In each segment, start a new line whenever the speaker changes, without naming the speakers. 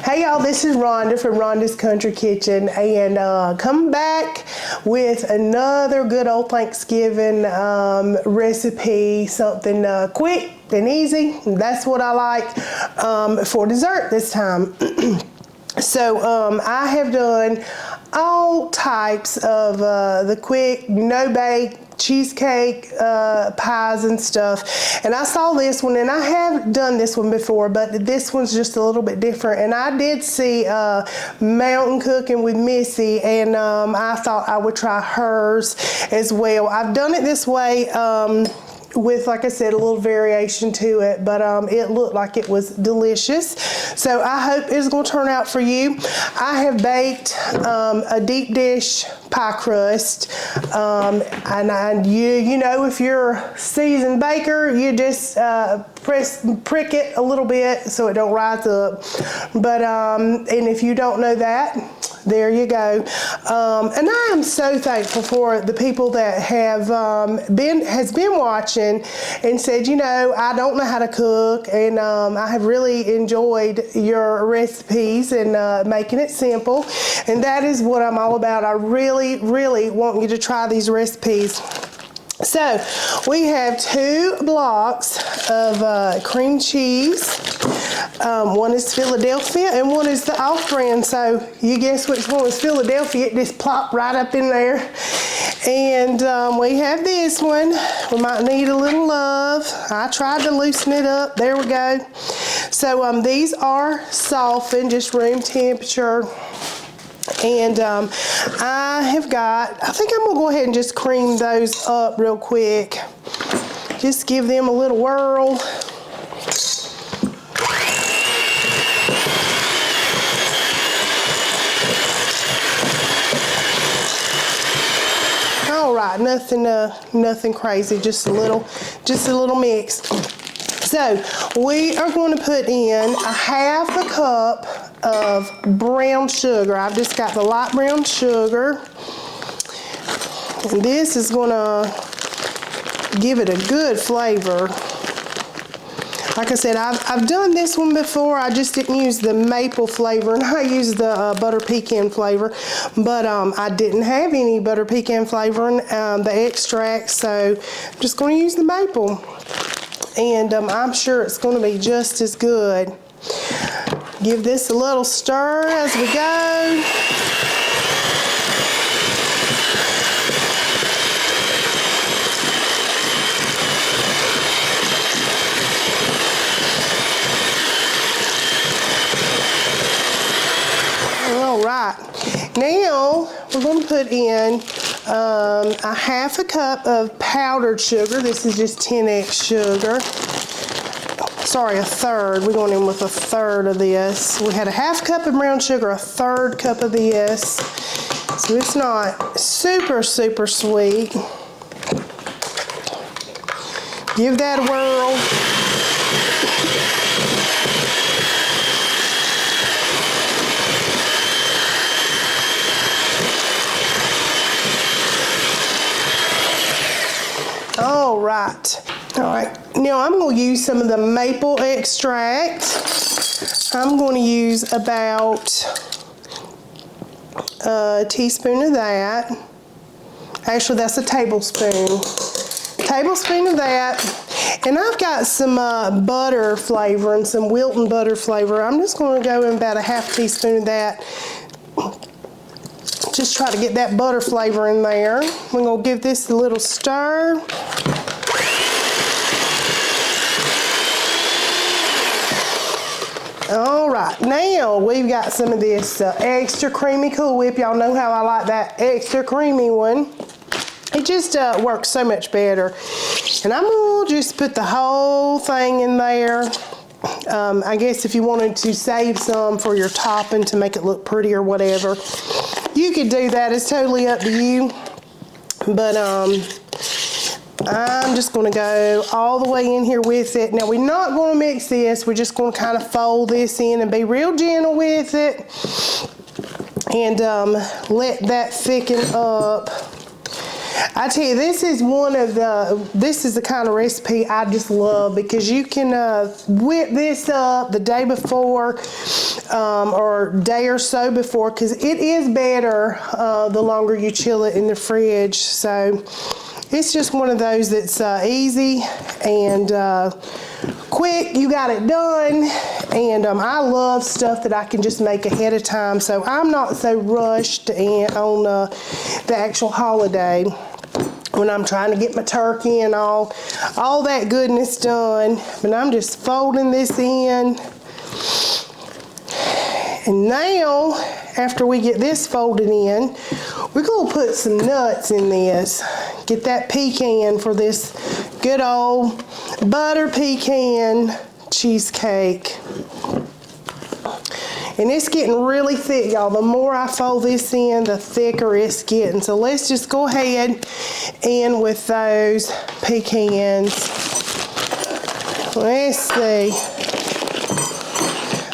Hey y'all, this is Rhonda from Rhonda's Country Kitchen, and come back with another good old Thanksgiving recipe, something quick and easy. That's what I like for dessert this time. So I have done all types of the quick, no-bake cheesecake pies and stuff, and I saw this one, and I have done this one before, but this one's just a little bit different. And I did see Mountain Cooking with Missy, and I thought I would try hers as well. I've done it this way with, like I said, a little variation to it, but it looked like it was delicious. So I hope it's going to turn out for you. I have baked a deep dish pie crust, and you know, if you're a seasoned baker, you just prick it a little bit so it don't rise up. But and if you don't know that, there you go. And I am so thankful for the people that have been watching and said, you know, I don't know how to cook, and I have really enjoyed your recipes and making it simple. And that is what I'm all about. I really want you to try these recipes. So we have 2 blocks of cream cheese. One is Philadelphia and one is the off-brand. So you guess which one is Philadelphia. It just plopped right up in there. And we have this one. We might need a little love. I tried to loosen it up. There we go. So these are softened, just room temperature. And I think I'm going to go ahead and just cream those up real quick. Just give them a little whirl. All right, nothing crazy, just a little mix. So we are going to put in a half a cup of brown sugar. I've just got the light brown sugar. And this is going to give it a good flavor. Like I said, I've done this one before. I just didn't use the maple flavor, and I used the butter pecan flavor. But I didn't have any butter pecan flavor in the extract, so I'm just going to use the maple. And I'm sure it's going to be just as good. Give this a little stir as we go. All right. Now we're going to put in a half a cup of powdered sugar. This is just 10x sugar. Sorry, a third. We're going in with a third of this. We had a half cup of brown sugar, a third cup of this. So it's not super sweet. Give that a whirl. All right, now I'm going to use some of the maple extract. I'm going to use about a teaspoon of that. Actually, that's a tablespoon. Tablespoon of that. And I've got some butter flavor and some Wilton butter flavor. I'm just going to go in about a half teaspoon of that. Just try to get that butter flavor in there. We're going to give this a little stir. All right, now we've got some of this extra creamy Cool Whip. Y'all know how I like that extra creamy one. It just works so much better. And I'm going to just put the whole thing in there. I guess if you wanted to save some for your topping to make it look pretty or whatever, you could do that. It's totally up to you. But I'm just going to go all the way in here with it. Now, we're not going to mix this. We're just going to kind of fold this in and be real gentle with it. And let that thicken up. I tell you, this is the kind of recipe I just love, because you can whip this up the day before or day or so before, because it is better the longer you chill it in the fridge. So it's just one of those that's easy and quick. You got it done. And I love stuff that I can just make ahead of time, so I'm not so rushed on the actual holiday when I'm trying to get my turkey and all that goodness done. But I'm just folding this in. And now, after we get this folded in, we're gonna put some nuts in this. Get that pecan for this good old butter pecan cheesecake. And it's getting really thick, y'all. The more I fold this in, the thicker it's getting. So let's just go ahead and with those pecans. Let's see.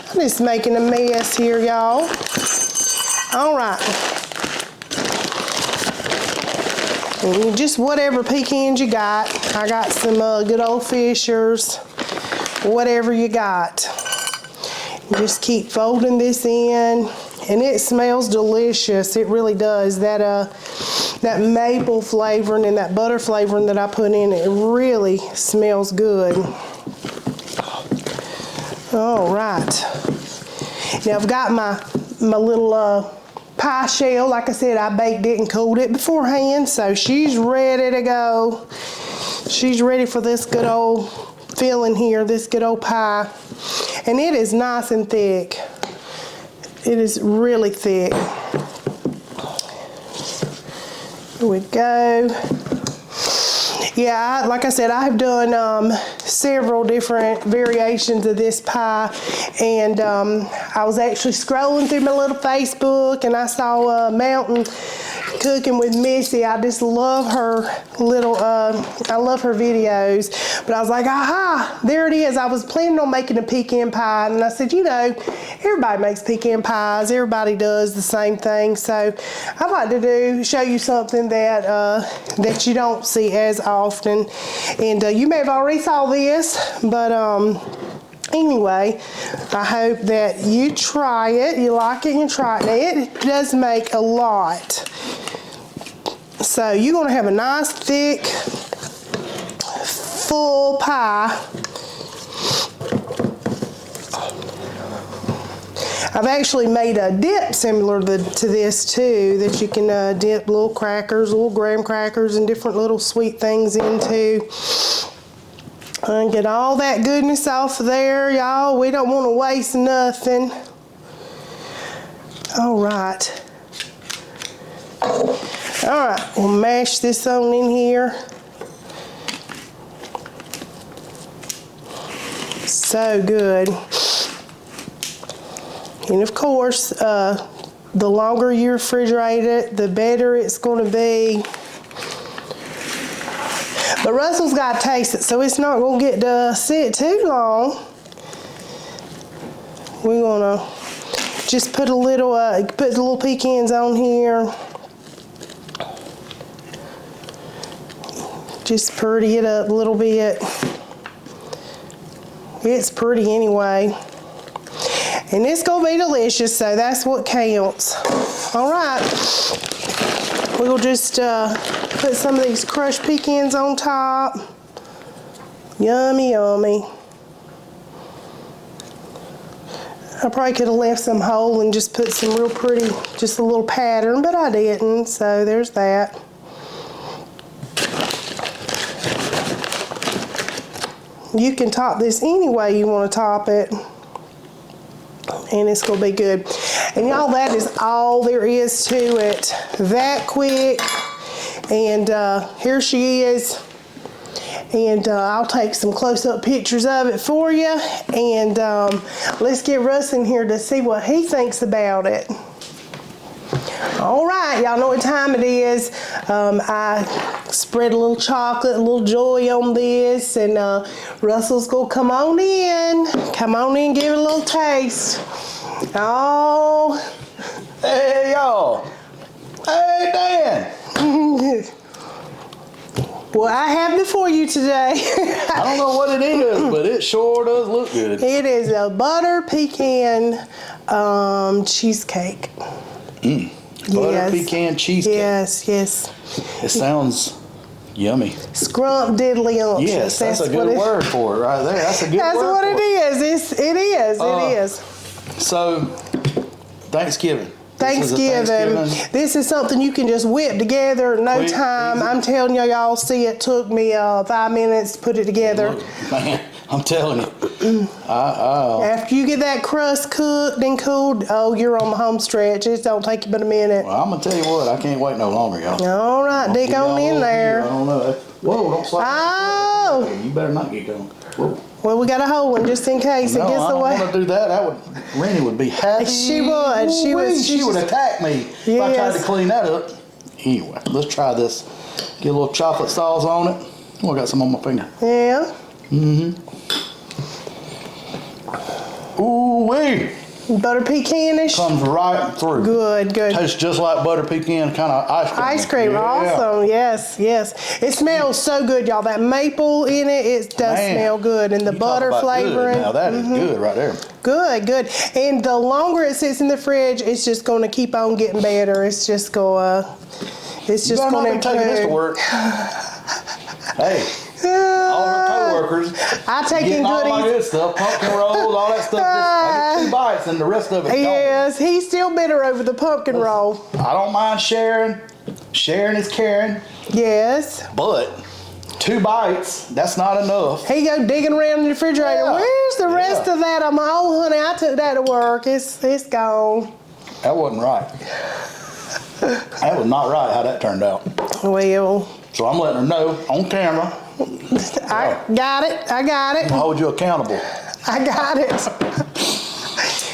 I'm just making a mess here, y'all. All right. And just whatever pecans you got. I got some good old Fishers. Whatever you got. Just keep folding this in, and it smells delicious. It really does. That maple flavoring and that butter flavoring that I put in, it really smells good. All right. Now I've got my little pie shell. Like I said, I baked it and cooled it beforehand, so she's ready to go. She's ready for this good old filling here, this good old pie. And it is nice and thick. It is really thick. Here we go. Yeah, like I said, I have done several different variations of this pie, and I was actually scrolling through my little Facebook, and I saw Mountain Cooking with Missy. I just love her little, I love her videos. But I was like, aha, there it is. I was planning on making a pecan pie, and I said, you know, everybody makes pecan pies. Everybody does the same thing. So I'd like to show you something that that you don't see as often. And you may have already saw this, but anyway, I hope that you try it, you like it, and you try it. Now, it does make a lot. So you're going to have a nice, thick, full pie. I've actually made a dip similar to this too, that you can dip little crackers, little graham crackers, and different little sweet things into. And get all that goodness off of there, y'all. We don't want to waste nothing. All right. All right, we'll mash this on in here. So good. And of course, the longer you refrigerate it, the better it's going to be. But Russell's got to taste it, so it's not going to get to sit too long. We're going to just put a little, put the little pecans on here. Just pretty it up a little bit. It's pretty anyway. And it's going to be delicious, so that's what counts. All right. We'll just put some of these crushed pecans on top. Yummy, yummy. I probably could have left some whole and just put some real pretty, just a little pattern, but I didn't, so there's that. You can top this any way you want to top it, and it's going to be good. And y'all, that is all there is to it. That quick. And here she is. And I'll take some close-up pictures of it for you. And let's get Russ in here to see what he thinks about it. All right, y'all know what time it is. I spread a little chocolate, a little joy on this, and Russell's gonna come on in. Come on in, give it a little taste. Oh,
hey y'all. Hey Dan.
Well, I have it for you today.
I don't know what it is, but it sure does look good.
It is a butter pecan cheesecake.
Butter pecan cheesecake.
Yes, yes.
It sounds yummy.
Scrump diddly umptious.
Yes, that's a good word for it right there. That's a good
That's
word
what
for
it is. It is.
So, Thanksgiving.
Thanksgiving. This is something you can just whip together in no time.
Easy.
I'm telling y'all, see, it took me 5 minutes to put it together.
Look, man, I'm telling you.
After you get that crust cooked and cooled, oh, you're on the home stretch. It don't take you but a minute.
Well, I'm going to tell you what, I can't wait no longer, y'all.
All right, dig on in there.
I don't know. Whoa, don't slide.
Oh.
You better not get going. Whoa.
Well, we got a whole one just in case it gets away.
I don't want to do that. Rennie would be happy.
She would. She
would attack me if I tried to clean that up. Anyway, let's try this. Get a little chocolate sauce on it. Oh, I got some on my finger.
Yeah.
Ooh wee.
Butter pecanish.
Comes right through.
Good.
Tastes just like butter pecan, kind of ice cream.
Ice cream,
yeah.
Awesome. Yes. It smells so good, y'all. That maple in it does smell good, and the butter flavoring.
Now that is good right there.
Good. And the longer it sits in the fridge, it's just going to keep on getting better. It's just going to improve.
Taking this to work. Hey. All our co-workers,
I take in
all my
goodies.
good stuff, pumpkin rolls, all that stuff. I get 2 bites and the rest of it.
Yes, he's still bitter over the pumpkin roll.
I don't mind sharing. Sharing is caring.
Yes.
But 2 bites, that's not enough.
He go digging around in the refrigerator.
Yeah.
Where's the rest of that? I'm oh honey, I took that to work. It's gone.
That wasn't right. That was not right how that turned out.
Well.
So I'm letting her know on camera.
I got it.
I'll hold you accountable.
I got it.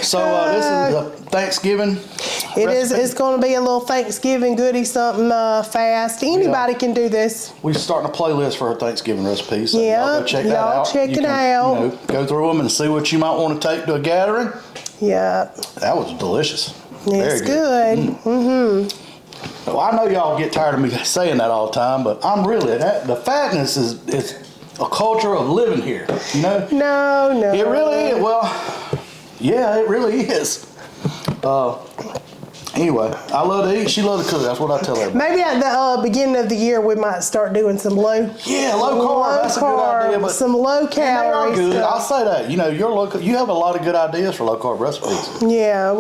So this is a Thanksgiving
It
recipe.
is. It's going to be a little Thanksgiving goodie, something fast. Anybody can do this.
We're starting a playlist for our Thanksgiving recipes. So
Yeah,
y'all go check that out.
check
You
it
can,
out.
You know, go through them and see what you might want to take to a gathering.
Yeah.
That was delicious.
It's
Very good. Well, I know y'all get tired of me saying that all the time, but I'm really, the fatness is a culture of living here, you know?
No.
It really is. Well, yeah, it really is. Anyway, I love to eat. She loves to cook. That's what I tell her.
Maybe at the beginning of the year we might start doing some low
carb. That's a good idea. But
some low calorie
good.
stuff.
I'll say that. You know, you have a lot of good ideas for low carb recipes.
Yeah,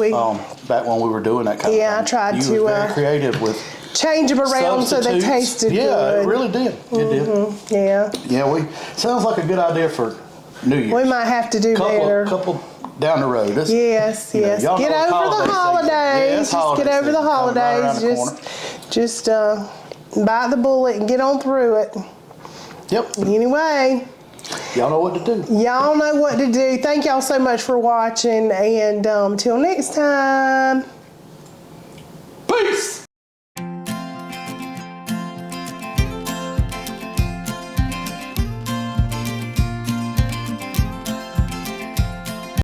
Back when we were doing that kind of thing.
I tried to
You were very creative with
change them around so they tasted good.
Yeah, it really did. It did. Yeah, sounds like a good idea for New Year's.
We might have to do better.
Couple down the road.
Yes. Get over the holidays. Just get over the holidays. Just bite the bullet and get on through it.
Yep.
Anyway.
Y'all know what to do.
Y'all know what to do. Thank y'all so much for watching, and until next time.
Peace.